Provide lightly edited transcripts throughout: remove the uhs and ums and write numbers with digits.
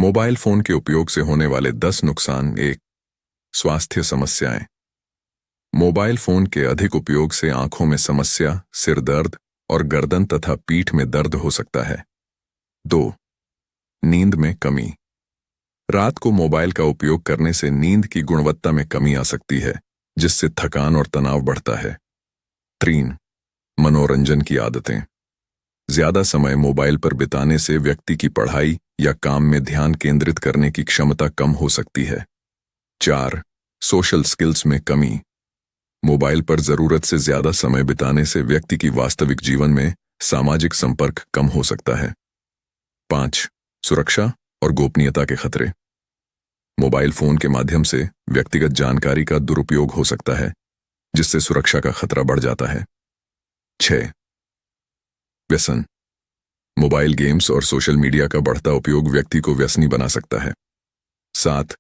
Mobile phone के उपयोग से होने वाले 10 नुकसान। 1। स्वास्थ्य समस्याएं। मोबाइल फोन के अधिक उपयोग से आंखों में समस्या, सिर दर्द और गर्दन तथा पीठ में दर्द हो सकता है। 2। नींद में कमी। रात को मोबाइल का उपयोग करने से नींद की गुणवत्ता में कमी आ सकती है, जिससे थकान और तनाव बढ़ता है। 3। मनोरंजन की आदतें। ज्यादा समय मोबाइल पर बिताने से व्यक्ति की पढ़ाई या काम में ध्यान केंद्रित करने की क्षमता कम हो सकती है। 4। सोशल स्किल्स में कमी। मोबाइल पर जरूरत से ज्यादा समय बिताने से व्यक्ति की वास्तविक जीवन में सामाजिक संपर्क कम हो सकता है। 5। सुरक्षा और गोपनीयता के खतरे। मोबाइल फोन के माध्यम से व्यक्तिगत जानकारी का दुरुपयोग हो सकता है, जिससे सुरक्षा का खतरा बढ़ जाता है। 6। व्यसन। मोबाइल गेम्स और सोशल मीडिया का बढ़ता उपयोग व्यक्ति को व्यसनी बना सकता है। 7।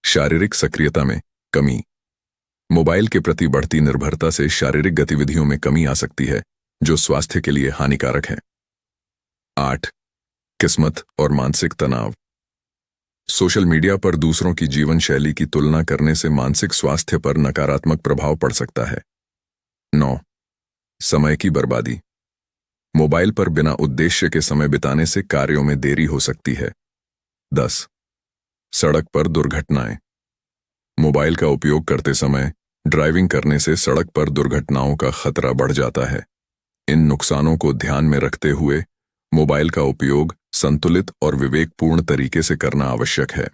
शारीरिक सक्रियता में कमी। मोबाइल के प्रति बढ़ती निर्भरता से शारीरिक गतिविधियों में कमी आ सकती है, जो स्वास्थ्य के लिए हानिकारक है। 8। किस्मत और मानसिक तनाव। सोशल मीडिया पर दूसरों की जीवन शैली की तुलना करने से मानसिक स्वास्थ्य पर नकारात्मक प्रभाव पड़ सकता है। 9। समय की बर्बादी। मोबाइल पर बिना उद्देश्य के समय बिताने से कार्यों में देरी हो सकती है। 10। सड़क पर दुर्घटनाएं। मोबाइल का उपयोग करते समय ड्राइविंग करने से सड़क पर दुर्घटनाओं का खतरा बढ़ जाता है। इन नुकसानों को ध्यान में रखते हुए मोबाइल का उपयोग संतुलित और विवेकपूर्ण तरीके से करना आवश्यक है।